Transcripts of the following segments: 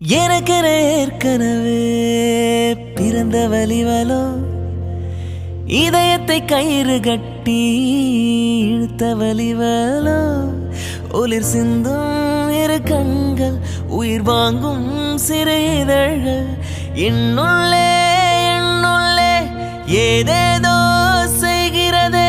எனக்கென ஏற்கனவே பிறந்த வலிவலோ இதயத்தை கயிறு கட்டி இழுத்த வலிவலோ ஒளிர் சிந்தும் இரு கண்கள் உயிர் வாங்கும் சிறு இதழ்கள் என்னுள்ளே என்னுள்ளே ஏதேதோ செய்கிறதே.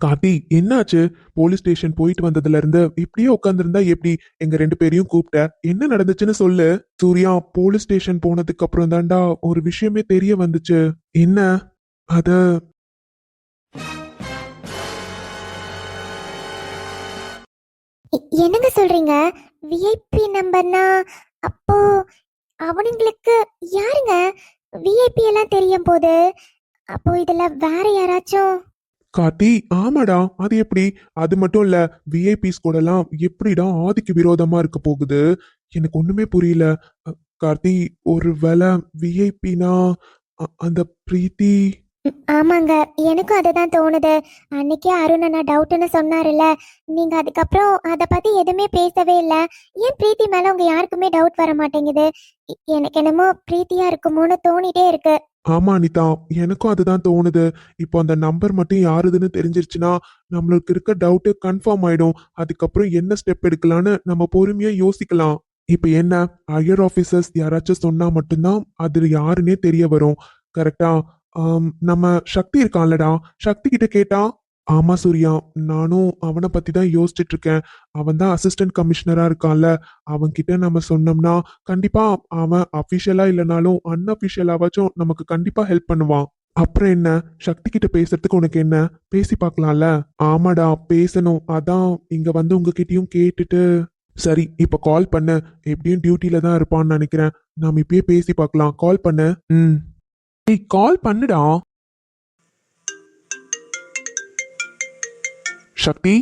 கார்த்தி, என்னாச்சு? போலீஸ் ஸ்டேஷன் போயிட்டு வந்ததுல இருந்து இப்படியே உட்காந்துருந்தா எப்படி? எங்க ரெண்டு பேரையும் கூப்பிட்ட, என்ன நடந்துச்சுன்னு சொல்லு. சூர்யா, போலீஸ் ஸ்டேஷன் போனதுக்கு அப்புறம் தான்டா ஒரு விஷயமே தெரிய வந்துச்சு. என்ன அத? என்னங்க சொல்றீங்க? விஐபி நம்பர்னா அப்போ அவனுங்களுக்கு யாருங்க விஐபி எல்லாம் தெரியும் போது? அப்போ இதுல வேற யாராச்சும்? கார்த்தி, ஆமாடா. அது எப்படி? அது மட்டும் இல்ல, விஐபிஸ் கூட எல்லாம் எப்படிடா ஆதிக்கு விரோதமா இருக்க போகுது? எனக்கு ஒண்ணுமே புரியல. கார்த்தி, ஒருவேளை விஐபினா அந்த பிரீத்தி? ஆமாங்க, எனக்கும் அதுதான் தோணுது. அன்னைக்கே அருண் அண்ணா டவுட்னு சொன்னாருல்ல, நீங்க அதுக்கப்புறம் அத பத்தி எதுவுமே பேசவே இல்ல. ஏன் பிரீத்தி மேல உங்க யாருக்குமே டவுட் வர மாட்டேங்குது? எனக்கு என்னமோ பிரீத்தியா இருக்குமோன்னு தோணிட்டே இருக்கு. ஆமா அனிதா, எனக்கும் அதுதான் தோணுது. இப்போ அந்த நம்பர் மட்டும் யாருதுன்னு தெரிஞ்சிருச்சுன்னா நம்மளுக்கு இருக்க டவுட் கன்ஃபார்ம் ஆயிடும். அதுக்கப்புறம் என்ன ஸ்டெப் எடுக்கலான்னு நம்ம பொறுமையா யோசிக்கலாம். இப்போ என்ன, ஹையர் ஆபீசர்ஸ் யாராச்சும் சொன்னா மட்டும்தான் அது யாருன்னே தெரிய வரும். கரெக்டா? நம்ம சக்தி இருக்கான்லடா, சக்தி கிட்ட கேட்டா? ஆமா சூர்யா, நானும் அவனை பத்தி தான் யோசிச்சுட்டு இருக்கேன். அவன் தான் அசிஸ்டன்ட் கமிஷனரா இருக்கான்ல, அவன்கிட்ட நம்ம சொன்னோம்னா கண்டிப்பா அவன் அபிஷியலா இல்லைனாலும் அன்அபிஷியலாவாச்சும் நமக்கு கண்டிப்பா ஹெல்ப் பண்ணுவான். அப்புறம் என்ன, சக்தி கிட்ட பேசுறதுக்கு உனக்கு என்ன? பேசி பார்க்கலாம்ல? ஆமாடா, பேசணும். அதான் இங்க வந்து உங்ககிட்டயும் கேட்டுட்டு. சரி, இப்ப கால் பண்ணு. எப்படியும் டியூட்டில தான் இருப்பான்னு நினைக்கிறேன். நாம இப்பயே பேசி பார்க்கலாம். கால் பண்ணு. கால் பண்ணுடா. சக்தி,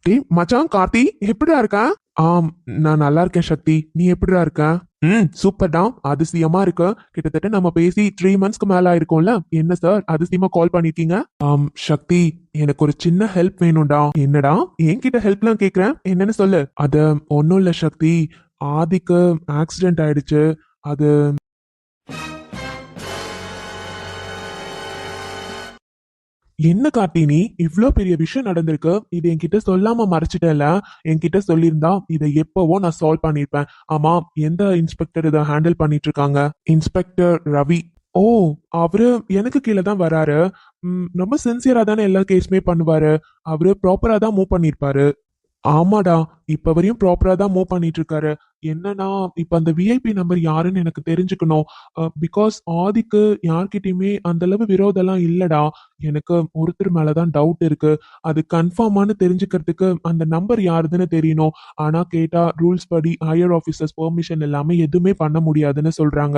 டேய் மச்சான் கார்த்தி, எப்படிடா இருக்க? ஆம், நான் நல்லா இருக்கேன் சக்தி. நீ எப்படிடா இருக்க? சூப்பர்டா, அதிசயமா இருக்கு. கிட்டத்தட்ட நம்ம பேசி 3 மந்த்ஸ்க்கு மேல ஆயிருக்கும்ல. என்ன சார் அதிசயமா கால் பண்ணிருக்கீங்க? சக்தி, எனக்கு ஒரு சின்ன ஹெல்ப் வேணும்டா. என்னடா என்கிட்ட ஹெல்ப்லாம் கேக்குறேன்? என்னன்னு சொல்லு. அது ஒன்னும் இல்ல சக்தி, ஆதிக்கு ஆக்சிடென்ட் ஆயிடுச்சு. அது என்ன கார்த்தி, நீ இவ்ளோ பெரிய விஷயம் நடந்திருக்கு, இது என்கிட்ட சொல்லாம மறைச்சிட்டல. என்கிட்ட சொல்லியிருந்தா இதை எப்பவோ நான் சால்வ் பண்ணிருப்பேன். ஆமா, எந்த இன்ஸ்பெக்டர் இதை ஹேண்டில் பண்ணிட்டு இருக்காங்க? இன்ஸ்பெக்டர் ரவி. ஓ, அவரு எனக்கு கீழே தான் வராரு. ரொம்ப சின்சியரா தானே எல்லா கேஸுமே பண்ணுவாரு. அவரு ப்ராப்பரா தான் மூவ் பண்ணிருப்பாரு. ஆமாடா, இப்ப வரையும் ப்ராப்பரா தான் மூவ் பண்ணிட்டு இருக்காரு. என்னன்னா, இப்ப அந்த விஐபி நம்பர் யாருன்னு எனக்கு தெரிஞ்சுக்கணும். பிகாஸ் ஆதிக்கு யார்கிட்டயுமே அந்த அளவு விரோதம்லாம் இல்லடா. எனக்கு ஒருத்தர் மேலதான் டவுட் இருக்கு. அது கன்ஃபார்மான்னு தெரிஞ்சுக்கிறதுக்கு அந்த நம்பர் யாருதுன்னு தெரியணும். ஆனா கேட்டா ரூல்ஸ் படி ஹையர் ஆபீசர்ஸ் பெர்மிஷன் இல்லாம எதுவுமே பண்ண முடியாதுன்னு சொல்றாங்க.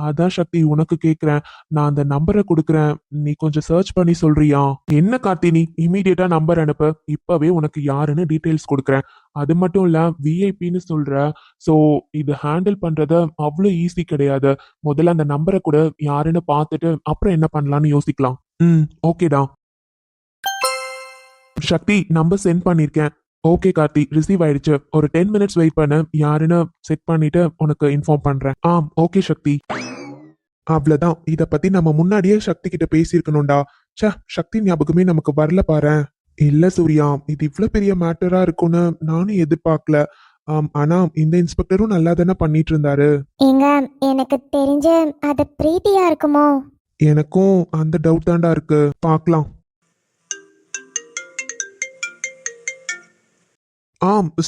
அதான் சக்தி, உனக்கு கேக்குறேன். நான் அந்த நம்பரை கொடுக்குறேன், நீ கொஞ்சம் சர்ச் பண்ணி சொல்றியா? என்ன கார்த்தி, நீ இமீடியட்டா நம்பர் அனுப்பு. இப்பவே உனக்கு யாருன்னு டீடைல்ஸ் கொடுக்குறேன். அது மட்டும் இல்ல, விஐபின்னு சொல்ற, சோ இது ஹேண்டில் பண்றது அவ்வளவு ஈஸி கிடையாது. முதல்ல அந்த நம்பரை கூட யாருன்னு பார்த்துட்டு அப்புறம் என்ன பண்ணலாம்னு யோசிக்கலாம். ஓகேடா. சக்தி, நம்பர் சென்ட் பண்ணிருக்கேன். ஓகே கார்த்தி, ரிசீவ் ஆயிடுச்சு. ஒரு 10 மினிட்ஸ் வெயிட் பண்ண, யாருன்னு செக் பண்ணிட்டு உனக்கு இன்ஃபார்ம் பண்றேன். ஓகே சக்தி. அவ்வளவுதான், இத பத்தி நம்ம முன்னாடியே சக்தி கிட்ட பேசியிருக்கணும்டா. சக்தி ஞாபகமே நமக்கு வரல பாரேன். இல்ல சூர்யா, இது இவ்வளவு பெரிய மேட்டரா இருக்கும்னு நானும் எதிர்பார்க்கல. ஆனா இந்த இன்ஸ்பெக்டரும் நல்லா தானே பண்ணிட்டு இருந்தாரு. ஏங்க, எனக்கு தெரிஞ்ச அது பிரீத்தியா இருக்குமோ? எனக்கும் அந்த டவுட் தான்டா இருக்கு. பார்க்கலாம்.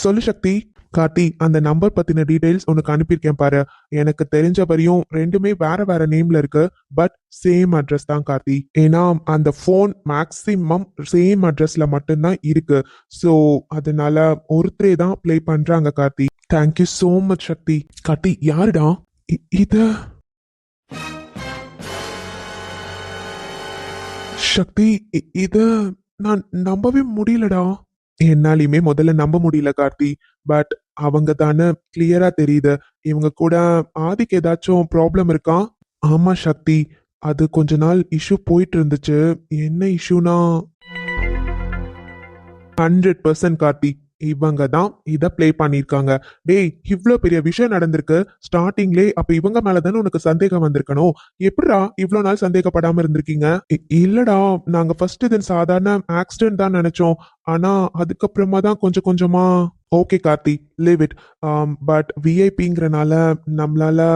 சொல்லு சக்தி. கார்த்தி, அந்த நம்பர் பத்தின டீடைல்ஸ் உனக்கு அனுப்பியிருக்கேன் பாரு. எனக்கு தெரிஞ்ச வரையும் ரெண்டுமே வேற வேற நேம்ல இருக்கு, பட் சேம் அட்ரஸ் தான் கார்த்தி. ஏன்னா அந்த ஃபோன் மேக்சிமம் சேம் அட்ரஸ்ல மட்டும்தான் இருக்கு. ஸோ அதனால ஒருத்தரே தான் ப்ளே பண்றாங்க கார்த்தி. தேங்க்யூ சோ மச் சக்தி. கார்த்தி, யாருடா இது? சக்தி, இது நான் நம்பவே முடியலடா. என்னாலையுமே முதல்ல நம்ப முடியல கார்த்தி. பட் அவங்க தானே, கிளியரா தெரியுது. இவங்க கூட ஆதிக்கு ஏதாச்சும் ப்ராப்ளம் இருக்கா? ஆமா சக்தி, அது கொஞ்ச நாள் இஷ்யூ போயிட்டு இருந்துச்சு. என்ன இஷ்யூனா, 100% கார்த்தி, இவங்க தான் இத ப்ளே பண்ணிருக்காங்க. டேய், இவ்ளோ பெரிய விஷயம் நடந்திருக்கு. ஸ்டார்டிங்லே அப்ப இவங்க மேல தானே உனக்கு சந்தேகம் வந்திருக்கணும். எப்படிடா இவ்ளோ நாள் சந்தேகப்படாம இருந்திருக்கீங்க? இல்லடா, நாங்க ஃபர்ஸ்ட் இது சாதாரண ஆக்சிடென்ட் தான் நினைச்சோம். ஆனா அதுக்கப்புறமா தான் கொஞ்சம் கொஞ்சமா okay Karthi, leave it. But விஐபிங்கிறனால நம்மளால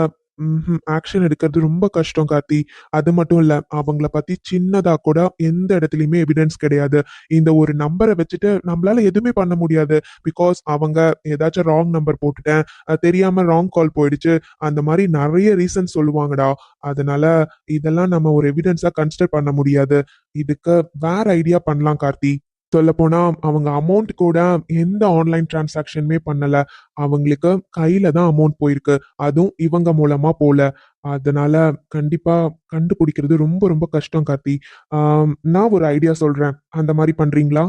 ஆக்ஷன் எடுக்கிறது ரொம்ப கஷ்டம் கார்த்தி. அது மட்டும் இல்ல, அவங்கள பத்தி சின்னதா கூட எந்த இடத்துலயுமே எவிடன்ஸ் கிடையாது. இந்த ஒரு நம்பரை வச்சுட்டு நம்மளால எதுவுமே பண்ண முடியாது. பிகாஸ் அவங்க ஏதாச்சும் ராங் நம்பர் போட்டுட்டேன், தெரியாம ராங் கால் போயிடுச்சு, அந்த மாதிரி நிறைய ரீசன் சொல்லுவாங்கடா. அதனால இதெல்லாம் நம்ம ஒரு எவிடன்ஸா கன்சிடர் பண்ண முடியாது. இதுக்கு வேற ஐடியா பண்ணலாம் கார்த்தி. சொல்லப்போனா அவங்க அமௌண்ட் கூட எந்த ஆன்லைன் டிரான்சாக்ஷனுமே பண்ணல. அவங்களுக்கு கையில தான் அமௌண்ட் போயிருக்கு. அதுவும் இவங்க மூலமா போல. அதனால கண்டிப்பா கண்டுபிடிக்கிறது ரொம்ப ரொம்ப கஷ்டம் கார்த்தி. நான் ஒரு ஐடியா சொல்றேன், அந்த மாதிரி பண்றீங்களா?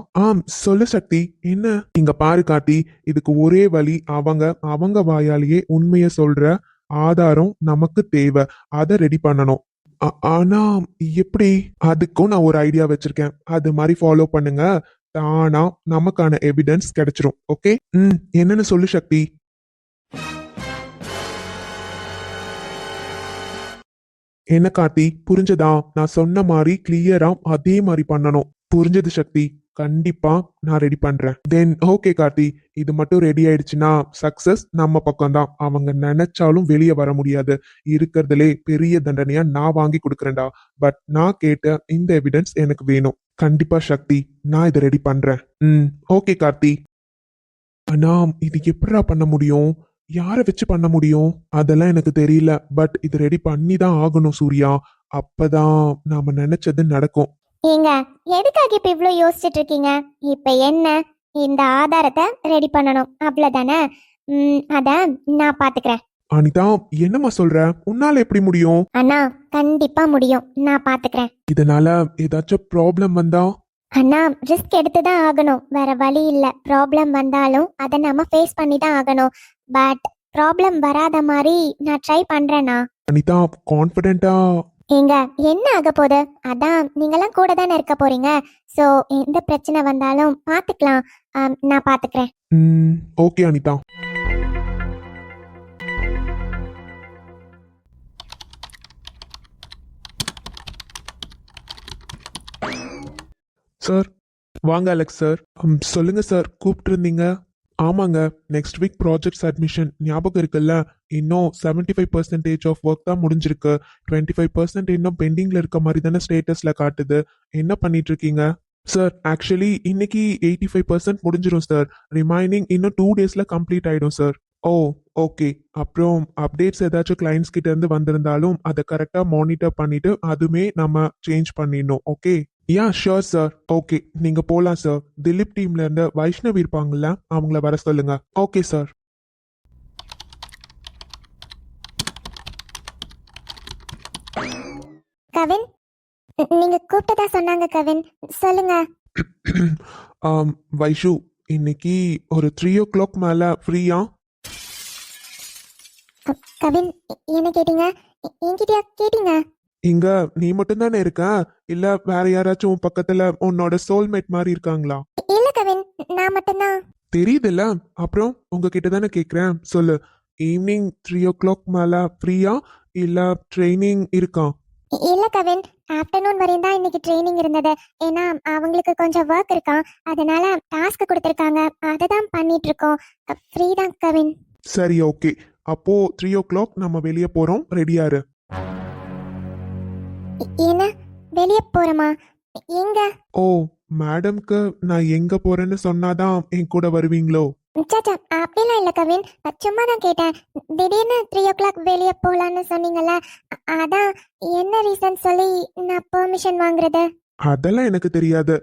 சொல்லு சக்தி, என்ன? இங்க பாரு கார்த்தி, இதுக்கு ஒரே வழி, அவங்க அவங்க வாயாலேயே உண்மையை சொல்ற ஆதாரம் நமக்கு தேவை. அதை ரெடி பண்ணணும். ஆனா எப்படி? அதுக்கும் நான் ஒரு ஐடியா வச்சிருக்கேன். அது மாதிரி ஃபாலோ பண்ணுங்க. தானா நமக்கான எவிடன்ஸ் கிடைச்சிரும். ஓகே? என்னன்னு சொல்லு சக்தி. என்ன கார்த்தி, புரிஞ்சதா? நான் சொன்ன மாதிரி கிளியரா அதே மாதிரி பண்ணணும். புரிஞ்சது சக்தி. கண்டிப்பா நான் ரெடி பண்றேன். தென் ஓகே கார்த்தி, இது மட்டும் ரெடி ஆயிடுச்சுன்னா சக்சஸ் நம்ம பக்கம்தான். அவங்க நினைச்சாலும் வெளியே வர முடியாது. இருக்கிறதுலே பெரிய தண்டனையா நான் வாங்கி கொடுக்குறேன்டா. பட் நான் கேட்ட இந்த எவிடன்ஸ் எனக்கு வேணும். கண்டிப்பா சக்தி, நான் இதை ரெடி பண்றேன். ஓகே கார்த்தி. ஆனா இது எப்படிடா பண்ண முடியும்? யாரை வச்சு பண்ண முடியும்? அதெல்லாம் எனக்கு தெரியல. பட் இது ரெடி பண்ணி தான் ஆகணும் சூர்யா. அப்பதான் நாம நினைச்சது நடக்கும். ஏங்க, எதுக்காக இப்ப இவ்ளோ யோசிச்சுட்டு இருக்கீங்க? இப்ப என்ன, இந்த ஆதாரத்தை ரெடி பண்ணணும், அவ்வளவுதானே? அத நான் பாத்துக்கிறேன். அனிதா, என்னம்மா சொல்ற? உன்னால எப்படி முடியும்? அண்ணா, கண்டிப்பா முடியும், நான் பாத்துக்கிறேன். இதனால ஏதாச்சும் ப்ராப்ளம் வந்தா? அண்ணா, ரிஸ்க் எடுத்து தான் ஆகணும், வேற வழி இல்ல. ப்ராப்ளம் வந்தாலும் அதை நம்ம ஃபேஸ் பண்ணி தான் ஆகணும். பட் ப்ராப்ளம் வராத மாதிரி நான் ட்ரை பண்றேண்ணா. அனிதா, கான்ஃபிடென்ட்டா? ஏங்க, என்ன ஆக போகுது? அதான் நீங்களாம் கூட தானே இருக்க போறீங்க. சோ எந்த பிரச்சனை வந்தாலும் பாத்துக்கலாம். நான் பாத்துக்கிறேன். ஓகே அனிதா. சார், வாங்க அலெக்ஸ் சார். சொல்லுங்க சார், கூப்பிட்டு இருந்தீங்க. ஆமாங்க, நெக்ஸ்ட் வீக் ப்ராஜெக்ட் சப்மிஷன் ஞாபகம் இருக்குல்ல? இன்னும் 75% ஆஃப் ஒர்க் தான் முடிஞ்சிருக்கு. 25% இன்னும் பெண்டிங்ல இருக்க மாதிரி தானே ஸ்டேட்டஸ்ல காட்டுது. என்ன பண்ணிட்டு இருக்கீங்க? சார், ஆக்சுவலி இன்னைக்கு 85% முடிஞ்சிடும் சார். ரிமைனிங் இன்னும் 2 டேஸ்ல கம்ப்ளீட் ஆயிடும் சார். ஓ, ஓகே. அப்புறம் அப்டேட்ஸ் ஏதாச்சும் கிளைண்ட்ஸ் கிட்ட இருந்து வந்திருந்தாலும் அதை கரெக்டா மானிட்டர் பண்ணிட்டு அதுமே நம்ம சேஞ்ச் பண்ணிடணும். ஓகே? யா ஷோர் சார். ஓகே, நீங்க போலாம் சார். திலீப் டீம்ல இருந்து வைஷ்ணவி இருப்பாங்கல்ல, அவங்கள வர சொல்லுங்க. Okay sir. கவின், நீங்க கூப்பிட்டதா சொன்னாங்க கவின், சொல்லுங்க. வைஷு, இன்னைக்கு ஒரு 3 o'clock மேல ஃப்ரீயா? கவின், என்ன கேட்டீங்க? என்கிட்டயா கேட்டீங்க? இங்க நீ மட்டும் தானே இருக்க, இல்ல வேற யாராச்சும் உன் பக்கத்துல உன்னோட சோல்மேட் மாதிரி இருக்காங்களா? இல்ல கவின், நான் மட்டும்தான். தெரியுதுல்ல, அப்புறம் உங்ககிட்ட தானே கேக்குறேன். சொல்லு, ஈவினிங் 3 o'clock மேல ஃப்ரீயா இல்ல ட்ரைனிங் இருக்கா? இல்ல கவின், ஆஃப்டர்நூன் வரையும் தான் இன்னைக்கு ட்ரைனிங் இருந்தது. ஏன்னா அவங்களுக்கு கொஞ்சம் ஒர்க் இருக்கா, அதனால டாஸ்க் கொடுத்துருக்காங்க, அதை தான் பண்ணிட்டு இருக்கோம். ஃப்ரீ தான் கவின். சரி, ஓகே. அப்போ 3 o'clock நம்ம வெளியே போறோம், ரெடியாரு. என்ன, வெளியே போறோமா? எங்க? ஓ, மேடம்க்கு நான் எங்க போறேன்னு சொன்னாதான் என் கூட வருவீங்களோ? சாச்சா, அப்படிலாம் இல்ல கவின், சும்மா தான் கேட்டேன். திடீர்னு 3 o'clock வெளியே போலான்னு சொன்னீங்கல்ல, அதான் என்ன ரீசன் சொல்லி நான் பெர்மிஷன் வாங்குறது. அதெல்லாம் எனக்கு தெரியாது.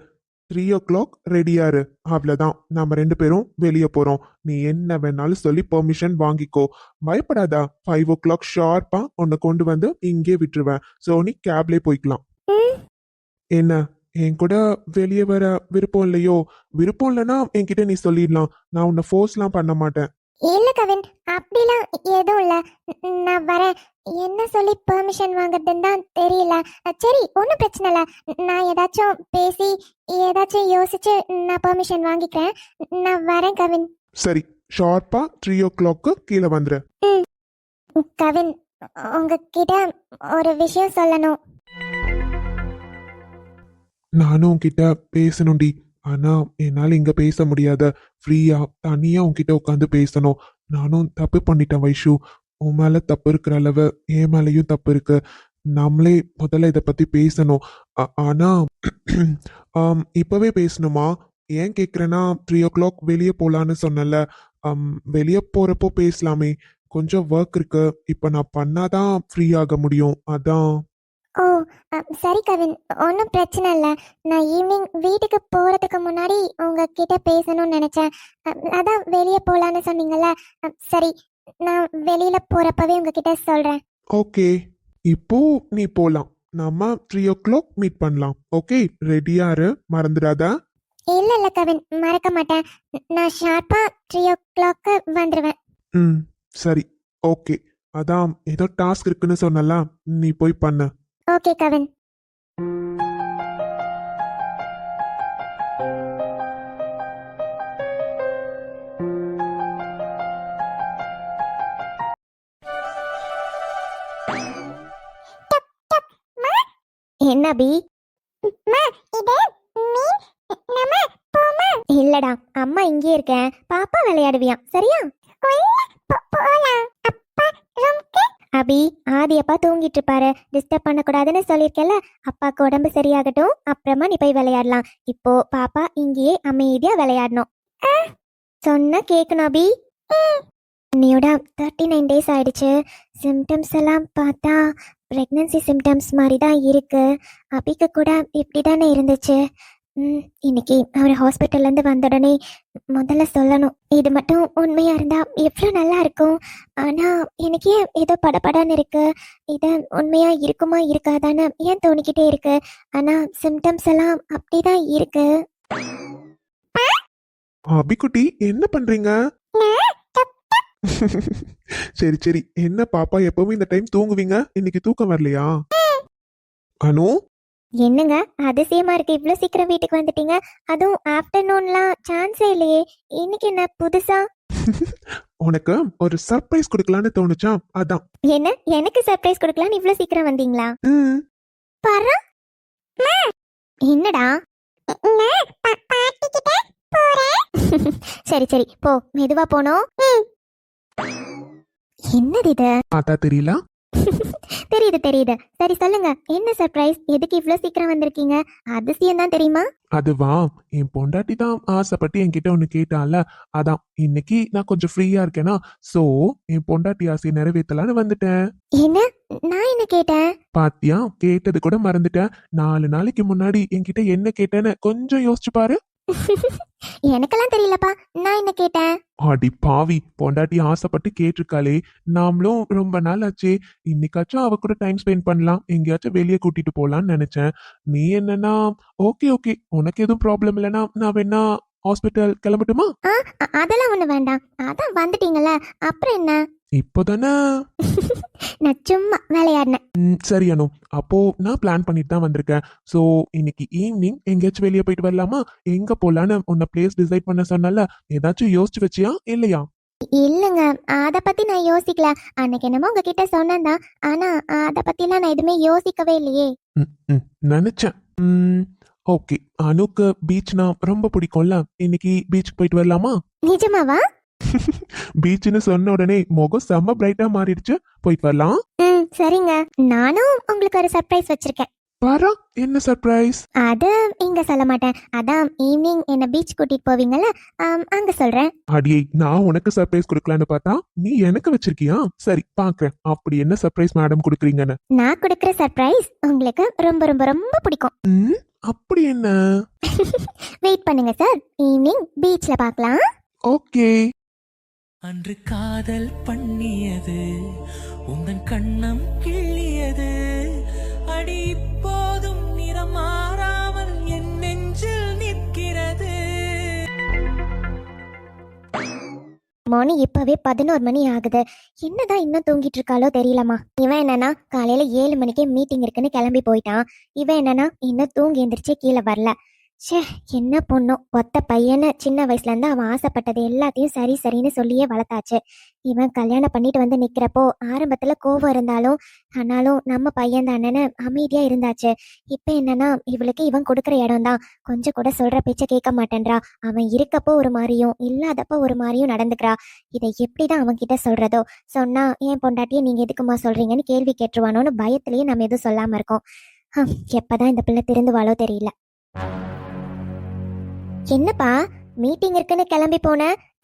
3 o'clock ரெடியாரு, அவ்வளவுதான். நம்ம 2 பேரும் வெளியே போறோம். நீ என்ன வேணாலும் சொல்லி பெர்மிஷன் வாங்கிக்கோ. பயப்படாதா. 5 o'clock ஷார்ப்பா உன்னை கொண்டு வந்து இங்கே விட்டுருவேன். ஸோ நீ கேப்லே போய்க்கலாம். என்ன, என் கூட வெளியே வர விருப்பம் இல்லையோ? விருப்பம் இல்லைன்னா என்கிட்ட நீ சொல்லிடலாம். நான் உன்னை ஃபோர்ஸ்லாம் பண்ண மாட்டேன். இல்ல கவின், அப்படிலாம் எதுவும் இல்ல. நான் வரேன். என்ன சொல்லி பெர்மிஷன் வாங்குறதுன்னு தான் தெரியல. சரி, ஒன்றும் பிரச்சனை இல்லை. நான் ஏதாச்சும் பேசி ஏதாச்சும் யோசிச்சு நான் பெர்மிஷன் வாங்கிக்கிறேன். நான் வரேன் கவின். சரி, ஷார்ப்பா 3 o'clock கீழே வந்துரு. கவின், உங்ககிட்ட ஒரு விஷயம் சொல்லணும். நானும் உன்கிட்ட பேசணும்டி. ஆனா என்னால இங்க பேச முடியாத. ஃப்ரீயா தனியா உன்கிட்ட உட்காந்து பேசணும். நானும் தப்பு பண்ணிட்டேன் வைஷு. உன் மேல தப்பு இருக்கிற அளவு என் மேலயும் தப்பு இருக்கு. நம்மளே முதல்ல இதை பத்தி பேசணும். ஆனா இப்பவே பேசணுமா? ஏன் கேக்குறேன்னா 3 o'clock வெளியே போலான்னு சொன்னல. வெளியே போறப்போ பேசலாமே. கொஞ்சம் ஒர்க் இருக்கு. இப்ப நான் பண்ணாதான் ஃப்ரீ ஆக முடியும். அதான். ஓ, சரி கவின், ஒன்றும் பிரச்சனை இல்லை. நான் ஈவினிங் வீட்டுக்கு போகிறதுக்கு முன்னாடி உங்ககிட்ட பேசணும்னு நினச்சேன். அதான் வெளியே போகலான்னு சொன்னீங்கல்ல. சரி, நான் வெளியில் போகிறப்பவே உங்ககிட்ட சொல்கிறேன். ஓகே, இப்போ நீ போலாம். நம்ம 3 o'clock மீட் பண்ணலாம். ஓகே, ரெடியா இரு, மறந்துடாத. இல்லை இல்லை கவின், மறக்க மாட்டேன். நான் ஷார்ப்பாக 3 o'clock வந்துடுவேன். ம், சரி, ஓகே. அதான் ஏதோ டாஸ்க் இருக்குன்னு சொன்னல, நீ போய் பண்ணு. ஓகே கவின். என்ன பி? இல்லடா, அம்மா இங்கே இருக்கேன். பாப்பா விளையாடுவியா? சரியா? அபி, ஆதி அப்பா தூங்கிட்டு இருப்பாரு. டிஸ்டர்ப் பண்ணக்கூடாதுன்னு சொல்லியிருக்கேன்ல. அப்பாக்கு உடம்பு சரியாகட்டும், அப்புறமா நீ போய் விளையாடலாம். இப்போ பாப்பா இங்கேயே அமைதியா விளையாடணும். சொன்னா கேட்கணும் அபி. நீயோட 39 days ஆயிடுச்சு. சிம்டம்ஸ் எல்லாம் பார்த்தா ப்ரெக்னன்சி சிம்டம்ஸ் மாதிரி தான் இருக்கு. அபிக்கு கூட இப்படி தானே இருந்துச்சு. இன்னைக்கு அவர் ஹாஸ்பிட்டல்லேருந்து வந்த உடனே முதல்ல சொல்லணும். இது மட்டும் உண்மையாக இருந்தால் எவ்வளோ நல்லா இருக்கும். ஆனால் எனக்கே ஏதோ படபடன்னு இருக்கு. இது உண்மையாக இருக்குமா இருக்காதான்னு ஏன் தோணிக்கிட்டே இருக்கு. ஆனால் சிம்டம்ஸ் எல்லாம் அப்படி தான் இருக்கு. அபிக்குட்டி, என்ன பண்றீங்க? சரி சரி, என்ன பாப்பா எப்பவும் இந்த டைம் தூங்குவீங்க? இன்னைக்கு தூக்கம் வரலையா? அனு, என்னங்க அதிசயமா இருக்கு, இவ்வளோ சீக்கிரம் வீட்டுக்கு வந்துட்டீங்க. அதுவும் ஆஃப்டர்நூன்லாம் சான்ஸே இல்லையே. இன்னைக்கு என்ன புதுசா? உனக்கு ஒரு சர்ப்ரைஸ் கொடுக்கலான்னு தோணுச்சா, அதான். என்ன, எனக்கு சர்ப்ரைஸ் கொடுக்கலான்னு இவ்வளோ சீக்கிரம் வந்தீங்களா? ம், பாரு. என்னடா? சரி சரி, போ, மெதுவா போனோம். என்னது இது? பார்த்தா தெரியல. தெரியுது தெரியுது. சரி சொல்லுங்க, என்ன சர்ப்ரைஸ்? எதுக்கு இவ்ளோ சீக்கிரம் வந்திருக்கீங்க? அதிசயம் தான் தெரியுமா? அதுவா, என் பொண்டாட்டி தான் ஆசைப்பட்டு என்கிட்ட ஒண்ணு கேட்டால. அதான் இன்னைக்கு நான் கொஞ்சம் ஃப்ரீயா இருக்கேனா, சோ என் பொண்டாட்டி ஆசையை நிறைவேற்றலான்னு வந்துட்டேன். என்ன? நான் என்ன கேட்டேன்? பாத்தியா, கேட்டது கூட மறந்துட்டேன். 4 நாளைக்கு முன்னாடி என்கிட்ட என்ன கேட்டேன்னு கொஞ்சம் யோசிச்சு பாரு. எனக்கெல்லாம் தெரியலப்பா, நான் என்ன கேட்டேன்? அடி பாவி, பொண்டாட்டி ஆசைப்பட்டு கேட்டிருக்காளே. நாமளும் ரொம்ப நாள் ஆச்சே, இன்னைக்காச்சும் அவ கூட டைம் ஸ்பெண்ட் பண்ணலாம், எங்கேயாச்சும் வெளியே கூட்டிட்டு போலான்னு நினைச்சேன். நீ என்னன்னா, ஓகே ஓகே, உனக்கு எதுவும் ப்ராப்ளம் இல்லைன்னா நான் வேணா ஹாஸ்பிட்டல் கிளம்பட்டுமா? அதெல்லாம் ஒண்ணு வேண்டாம். அதான் வந்துட்டீங்கல்ல, அப்புறம் என்ன? இப்போதானே. நான் சும்மா விளையாடினேன். சரி அனு, அப்போ நான் பிளான் பண்ணிட்டு தான் வந்திருக்கேன். ஸோ இன்னைக்கு ஈவினிங் எங்கேயாச்சும் வெளியே போயிட்டு வரலாமா? எங்க போலான்னு உன்னை பிளேஸ் டிசைட் பண்ண சொன்னல, ஏதாச்சும் யோசிச்சு வச்சியா இல்லையா? இல்லங்க, அத பத்தி நான் யோசிக்கல. அன்னைக்கு என்னமோ உங்ககிட்ட சொன்னேன்தான். ஆனா அத பத்திலாம் நான் எதுவுமே யோசிக்கவே இல்லையே. நினைச்சேன். ஓகே, அனுக்கு பீச்னா ரொம்ப பிடிக்கும்ல, இன்னைக்கு பீச்சுக்கு போயிட்டு வரலாமா? நிஜமாவா? பீச்னு சொன்ன உடனே முகம் செம்ம பிரைட்டா மாறிடுச்சு. போயிட்டு வரலாம். சரிங்க, நானும் உங்களுக்கு ஒரு சர்ப்ரைஸ் வச்சிருக்கேன். பாரா, என்ன சர்ப்ரைஸ்? அது இங்க சொல்ல மாட்டேன். அதான் ஈவினிங் என்ன பீச் கூட்டிட்டு போவீங்கல்ல, அங்க சொல்றேன். அடியே, நான் உனக்கு சர்ப்ரைஸ் கொடுக்கலான்னு பார்த்தா நீ எனக்கு வச்சிருக்கியா? சரி, பாக்குறேன் அப்படி என்ன சர்ப்ரைஸ் மேடம் கொடுக்குறீங்கன்னு. நான் கொடுக்குற சர்ப்ரைஸ் உங்களுக்கு ரொம்ப ரொம்ப ரொம்ப பிடிக்கும். அப்படி என்ன? வெயிட் பண்ணுங்க சார், ஈவினிங் பீச்ல பார்க்கலாம். ஓகே. அன்று காதல் பண்ணியது உந்தன் கண்ணம் கிள்ளியது, அடி இப்போதும் நிறம் மாறாமல் என் நெஞ்சில் நிற்கிறது. மார்னிங் இப்பவே 11 மணி ஆகுது. என்னதான் இன்னும் தூங்கிட்டு இருக்காளோ தெரியலம்மா. இவன் என்னன்னா காலையில 7 மணிக்கே மீட்டிங் இருக்குன்னு கிளம்பி போயிட்டான். இவன் என்னன்னா இன்னும் தூங்கி எந்திரிச்சு கீழே வரல. ச்சே, என்ன பொண்ணோ, ஒத்த பையனை சின்ன வயசுல இருந்து அவன் ஆசைப்பட்டது எல்லாத்தையும் சரி சரின்னு சொல்லியே வளர்த்தாச்சு. இவன் கல்யாணம் பண்ணிட்டு வந்து நிக்கிறப்போ ஆரம்பத்துல கோவம் இருந்தாலும் ஆனாலும் நம்ம பையன் தானேன்னு அமைதியா இருந்தாச்சு. இப்ப என்னன்னா இவளுக்கு இவன் கொடுக்குற இடம் தான். கொஞ்சம் கூட சொல்ற பேச்ச கேட்க மாட்டேன்றா. அவன் இருக்கப்போ ஒரு மாதிரியும் இல்லாதப்போ ஒரு மாதிரியும் நடந்துக்கிறா. இதை எப்படிதான் அவன் கிட்ட சொல்றதோ? சொன்னா என் பொண்டாட்டியை நீங்க எதுக்குமா சொல்றீங்கன்னு கேள்வி கேட்டுருவானோன்னு பயத்திலேயே நம்ம எதுவும் சொல்லாம இருக்கோம். எப்பதான் இந்த பிள்ளை திருந்துவாளோ தெரியல. என்னப்பா, மீட்டிங் இருக்குன்னு கிளம்பி போன,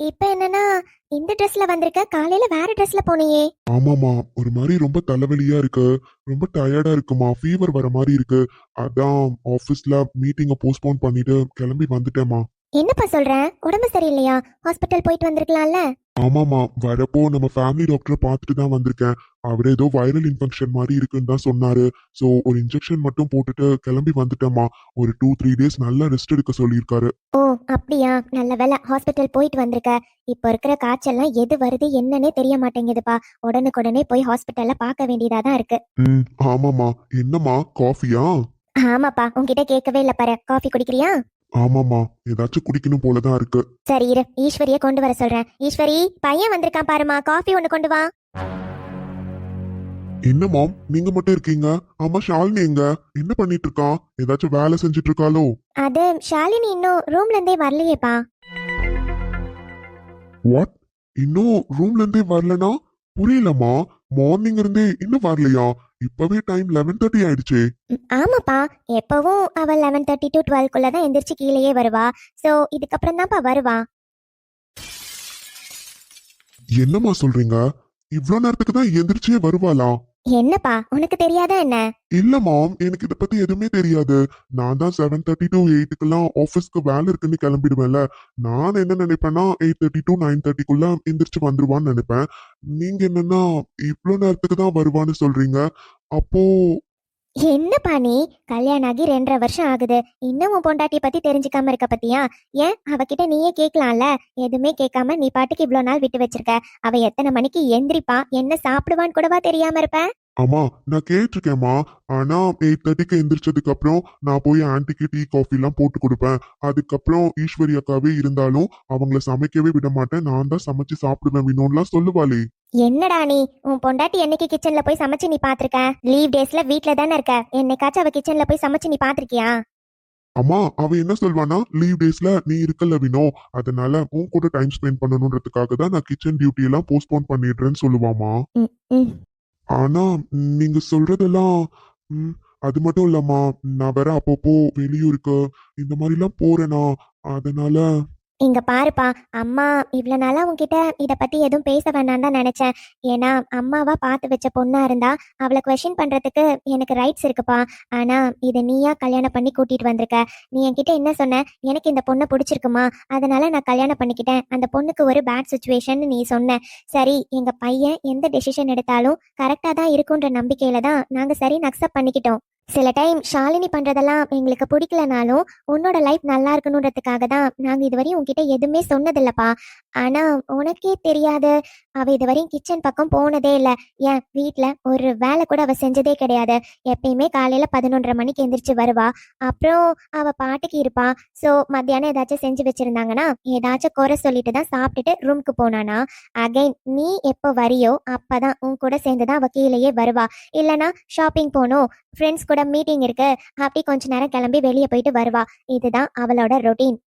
இப்ப என்னன்னா இந்த ட்ரெஸ்ல வந்திருக்க? காலையில வேற ட்ரெஸ்ல போனியே. ஆமாமா, ஒரு மாதிரி ரொம்ப தலைவலியா இருக்கு. ரொம்ப டயர்டா இருக்குமா, ஃபீவர் வர மாதிரி இருக்கு. அதான் ஆபீஸ்ல மீட்டிங்கை போஸ்ட்போன் பண்ணிட்டு கிளம்பி வந்துட்டேமா. என்னப்பா சொல்ற? உடம்பு சரியில்லையா? ஹாஸ்பிட்டல் போயிட்டு வந்திருக்கலாம்ல. ஆமாமா, வரப்போ நம்ம ஃபேமிலி டாக்டரை பார்த்துட்டு தான் வந்திருக்கேன். அவர் ஏதோ வைரல் இன்ஃபெக்ஷன் மாதிரி இருக்குன்னு தான் சொன்னாரு. ஸோ ஒரு இன்ஜெக்ஷன் மட்டும் போட்டுட்டு கிளம்பி வந்துட்டேமா. ஒரு 2-3 டேஸ் நல்லா ரெஸ்ட் எடுக்க சொல்லியிருக்காரு. ஓ அப்படியா, நல்ல வேளை ஹாஸ்பிட்டல் போயிட்டு வந்திருக்க. இப்போ இருக்கிற காய்ச்சல்லாம் எது வருது என்னன்னே தெரிய மாட்டேங்குதுப்பா. உடனுக்குடனே போய் ஹாஸ்பிட்டல்ல பார்க்க வேண்டியதா தான் இருக்கு. ஆமாமா. என்னம்மா, காஃபியா? ஆமாப்பா, உன்கிட்ட கேட்கவே இல்ல பாரு. காஃபி குடிக்கிறியா? ஆமாமா, ஏதாச்சும் குடிக்கணும் போலதான் இருக்கு. சரி இரு, ஈஸ்வரிய கொண்டு வர சொல்றேன். ஈஸ்வரி, பையன் வந்திருக்கான் பாருமா, காஃபி ஒண்ணு கொண்டு வா. என்ன மாம், நீங்க மட்டும் இருக்கீங்க? ஆமா, ஷாலினி எங்க? என்ன பண்ணிட்டு இருக்கா? ஏதாச்சும் வேலை செஞ்சுட்டு இருக்காளோ? அது ஷாலினி இன்னும் ரூம்ல இருந்தே வரலையேப்பா. வாட்? இன்னும் ரூம்ல இருந்தே வரலனா? புரியலமா. மார்னிங் இருந்தே இன்னும் வரலையா? இப்பவே டைம் 11:30 ஆயிடுச்சே. ஆமாப்பா, எப்பவும் அவ 11:30 to 12 தான் எந்திரிச்சு கீழேயே வருவா. சோ இதுக்கப்புறம் தான்ப்பா வருவா. என்னம்மா சொல்றீங்க? இவ்ளோ நேரத்துக்கு தான் எந்திரிச்சே வருவாளா? என்னப்பா, உனக்கு தெரியாதா என்ன? இல்ல மாம், எனக்கு இத பத்தி எதுவுமே தெரியாது. நான் தான் 7:30 to 8க்குலாம் ஆபீஸ்க்கு வேலை இருக்குன்னு கிளம்பிடுவேன்ல. நான் என்ன நினைப்பேன்னா 8:30 to 9:30க்குள்ள எந்திரிச்சு வந்துருவான்னு நினைப்பேன். நீங்க என்னன்னா இவ்ளோ நேரத்துக்கு தான் வருவான்னு சொல்றீங்க. அப்போ என்னப்பா நீ, கல்யாணம் ஆகி 2.5 வருஷம் ஆகுது, இன்னும் உன் பொண்டாட்டிய பத்தி தெரிஞ்சுக்காம இருக்க பத்தியா? ஏன் அவகிட்ட நீயே கேட்கலாம்ல. எதுவுமே கேட்காம நீ பாட்டுக்கு இவ்வளவு நாள் விட்டு வச்சிருக்க. அவ எத்தனை மணிக்கு எந்திரிப்பா, என்ன சாப்பிடுவான்னு கூடவா தெரியாம இருப்ப? அம்மா, நான் கேட்டிருக்கேம்மா. ஆனா 8:30க்கு எந்திரிச்சதுக்கு அப்புறம் நான் போய் ஆன்ட்டிக்கு டீ காஃபி எல்லாம் போட்டு கொடுப்பேன். அதுக்கப்புறம் ஈஸ்வரி அக்காவே இருந்தாலும் அவங்கள சமைக்கவே விட மாட்டேன். நான் தான் சமைச்சு சாப்பிடுவேன் வினோன்லாம் சொல்லுவாளே. என்னடா நீ, உன் பொண்டாட்டி என்னைக்கு கிச்சன்ல போய் சமைச்சு நீ பாத்திருக்க? லீவ் டேஸ்ல வீட்ல தானே இருக்க. என்னைக்காச்சும் அவ கிச்சன்ல போய் சமைச்சு நீ பாத்திருக்கியா? அம்மா, அவ என்ன சொல்வானா, லீவ் டேஸ்ல நீ இருக்கல வினோ, அதனால உன் கூட டைம் ஸ்பெண்ட் பண்ணணுன்றதுக்காக தான் நான் கிச்சன் டியூட்டி எல்லாம் போஸ்ட்போன் பண்ணிடுறேன்னு சொல்லுவாமா. ம், ம். ஆனா நீங்க சொல்றதெல்லாம் அது மட்டும் இல்லம்மா, நான் வேற அப்பப்போ வெளியூருக்கு இந்த மாதிரி எல்லாம் போறேனா, அதனால இங்க பாருப்பா, அம்மா இவ்வளவு நாளா உன்கிட்ட இத பத்தி எதுவும் பேச வேணாம் தான் நினைச்சேன். ஏன்னா அம்மாவா பார்த்து வச்ச பொண்ணா இருந்தா அவளை கொஸ்டின் பண்றதுக்கு எனக்கு ரைட்ஸ் இருக்குப்பா. ஆனா இதை நீயா கல்யாணம் பண்ணி கூட்டிட்டு வந்திருக்க. நீ என்கிட்ட என்ன சொன்ன? எனக்கு இந்த பொண்ணை பிடிச்சிருக்குமா, அதனால நான் கல்யாணம் பண்ணிக்கிட்டேன். அந்த பொண்ணுக்கு ஒரு பேட் சுச்சுவேஷன் நீ சொன்ன. சரி, எங்க பையன் எந்த டெசிஷன் எடுத்தாலும் கரெக்டா தான் இருக்குன்ற நம்பிக்கையில தான் நாங்க சரின்னு அக்செப்ட் பண்ணிக்கிட்டோம். சில டைம் ஷாலினி பண்றதெல்லாம் எங்களுக்கு பிடிக்கலனாலும் உன்னோட லைஃப் நல்லா இருக்கணுன்றதுக்காக தான் நாங்க இதுவரையும் உன்கிட்ட எதுவுமே சொன்னதில்லப்பா. ஆனா உனக்கே தெரியாது, அவ இதுவரையும் கிச்சன் பக்கம் போனதே இல்லை. ஏன் வீட்ல ஒரு வேலை கூட அவ செஞ்சதே கிடையாது. எப்பயுமே காலையில 11:30 மணிக்கு எந்திரிச்சு வருவா. அப்புறம் அவ பாட்டுக்கு இருப்பா. ஸோ மத்தியானம் ஏதாச்சும் செஞ்சு வச்சிருந்தாங்கன்னா ஏதாச்சும் குறை சொல்லிட்டு தான் சாப்பிட்டுட்டு ரூமுக்கு போனானா. அகைன் நீ எப்போ வரியோ அப்பதான் உன் கூட சேர்ந்துதான் அவ கீழேயே வருவா. இல்லைன்னா ஷாப்பிங் போகணும், ஃப்ரெண்ட்ஸ் கூட மீட்டிங் இருக்கு, அப்படி கொஞ்ச நேரம் கிளம்பி வெளியே போயிட்டு வருவா. இதுதான் அவளோட ரொட்டீன்.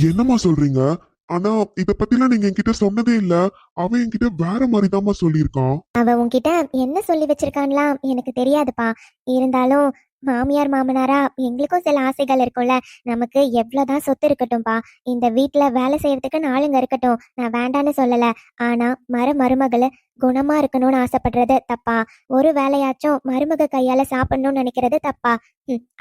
என்னம்மா சொல்றீங்க? ஆனா இத பத்திலாம் நீங்க என்கிட்ட சொன்னதே இல்ல. அவன் என்கிட்ட வேற மாதிரிதாம்மா சொல்லியிருக்கான். அவ உன்கிட்ட என்ன சொல்லி வச்சிருக்கான்லாம் எனக்கு தெரியாதுப்பா. இருந்தாலும் மாமியார் மாமனாரா எங்களுக்கும் சில ஆசைகள் இருக்கும்ல. நமக்கு எவ்வளவுதான் சொத்து இருக்கட்டும்பா, இந்த வீட்டுல வேலை செய்யறதுக்கு ஆளுங்க இருக்கட்டும், நான் வேண்டான்னு சொல்லல. ஆனா மருமகளு குணமா இருக்கணும்னு ஆசைப்படுறது தப்பா? ஒரு வேலையாச்சும் மருமக கையால சாப்பிடணும்னு நினைக்கிறது தப்பா?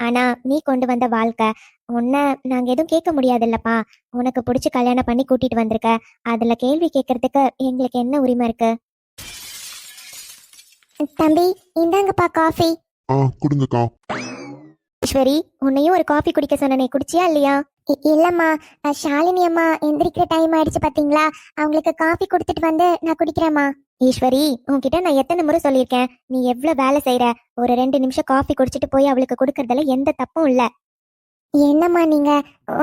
ஆனா நீ கொண்டு வந்த வாழ்க்கை, உன்னை நாங்க எதுவும் கேட்க முடியாதுல்லப்பா. உனக்கு பிடிச்சி கல்யாணம் பண்ணி கூட்டிட்டு வந்திருக்க, அதுல கேள்வி கேட்கறதுக்கு எங்களுக்கு என்ன உரிமை இருக்கு? தம்பி, இந்தாங்கப்பா காஃபி. கொடுங்கக்கா. ஈஸ்வரி, உன்னையும் ஒரு காஃபி குடிக்க சொன்னனே, குடிச்சியா இல்லையா? இல்லம்மா, ஷாலினி அம்மா எந்திரிக்கிற டைம் ஆயிடுச்சு பாத்தீங்களா? அவங்களுக்கு காஃபி கொடுத்துட்டு வந்து நான் குடிக்கிறேம்மா. ஈஸ்வரி, உன்கிட்ட நான் எத்தனை முறை சொல்லியிருக்கேன், நீ எவ்வளவு வேலை செய்யற, ஒரு 2 நிமிஷம் காஃபி குடிச்சிட்டு போய் அவளுக்கு கொடுக்கறதுல எந்த தப்பும் இல்ல. என்னம்மா நீங்க,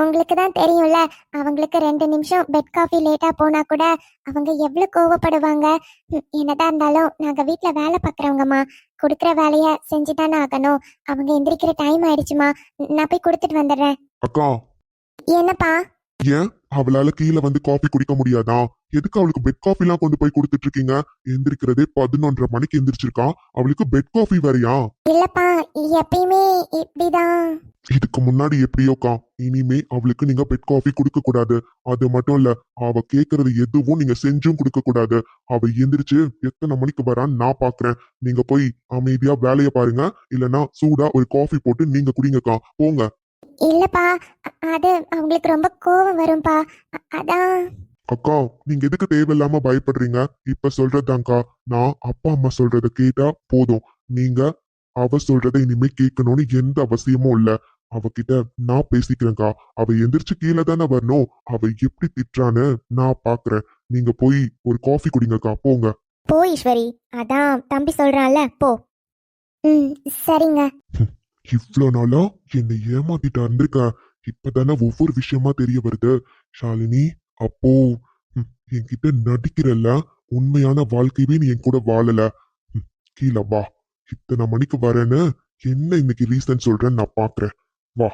உங்களுக்கு தான் தெரியும்ல, அவங்களுக்கு 2 நிமிஷம் பெட் காஃபி லேட்டா போனா கூட அவங்க எவ்வளவு கோவப்படுவாங்க. என்னதான் இருந்தாலும் நாங்க வீட்ல வேலை பார்க்கறவங்கம்மா, கொடுக்குற வேலைய செஞ்சுதானே ஆகணும். அவங்க எந்திரிக்கிற டைம் ஆயிடுச்சுமா, நான் போய் கொடுத்துட்டு வந்துடுறேன். அக்கா, என்னப்பா? ஏன் அவளால கீழே வந்து காஃபி குடிக்க முடியாதா? எதுக்கு அவளுக்கு பெட் காஃபி எல்லாம் கொண்டு போய் கொடுத்துட்டு இருக்கீங்க? எந்திரிக்கிறதே 11:30 மணிக்கு எந்திரிச்சிருக்கா, அவளுக்கு பெட் காஃபி வேறயா? இல்லப்பா, எப்பயுமே இப்படிதான். இதுக்கு முன்னாடி எப்படியோக்கா, இனிமே அவளுக்கு நீங்க பெட் காஃபி கொடுக்க கூடாது. அது மட்டும் இல்ல, அவ கேக்குறது எதுவும் நீங்க செஞ்சும் கொடுக்க கூடாது. அவ எந்திரிச்சு எத்தனை மணிக்கு வரான்னு நான் பாக்குறேன். நீங்க போய் அமைதியா வேலைய பாருங்க, இல்லனா சூடா ஒரு காஃபி போட்டு நீங்க குடிங்கக்கா, போங்க. இல்லப்பா, அது அவங்களுக்கு ரொம்ப கோவம் வரும்பா. அதான். அக்கா, நீங்க எதுக்கு தேவையில்லாம பயப்படுறீங்க? இப்ப சொல்றதாங்க்கா, நான் அப்பா அம்மா சொல்றத கேட்டா போதும். நீங்க அவ சொல்றத இனிமே கேட்கணும்னு எந்த அவசியமும் இல்ல. அவகிட்ட நான் பேசிக்கிறேன்க்கா. அவ எந்திரிச்சு கீழே தானே வரணும். அவ எப்படி திட்டுறான்னு நான் பாக்குறேன். நீங்க போய் ஒரு காஃபி குடிங்கக்கா, போங்க. போ ஈஸ்வரி, அதான் தம்பி சொல்றான்ல, போ. ம், சரிங்க. இவ்ளோ நாளா என்னை ஏமாத்திட்டா இருந்திருக்க. இப்பதானே ஒவ்வொரு விஷயமா தெரிய வருது. ஷாலினி, அப்போ ம், என்கிட்ட நடிக்கிறல்ல, உண்மையான வாழ்க்கையவே நீ என் கூட வாழல. கீழே வா. இத்தனை மணிக்கு வரேன்னு என்ன இன்னைக்கு ரீசன் சொல்றேன்னு நான் பாக்குறேன். வா.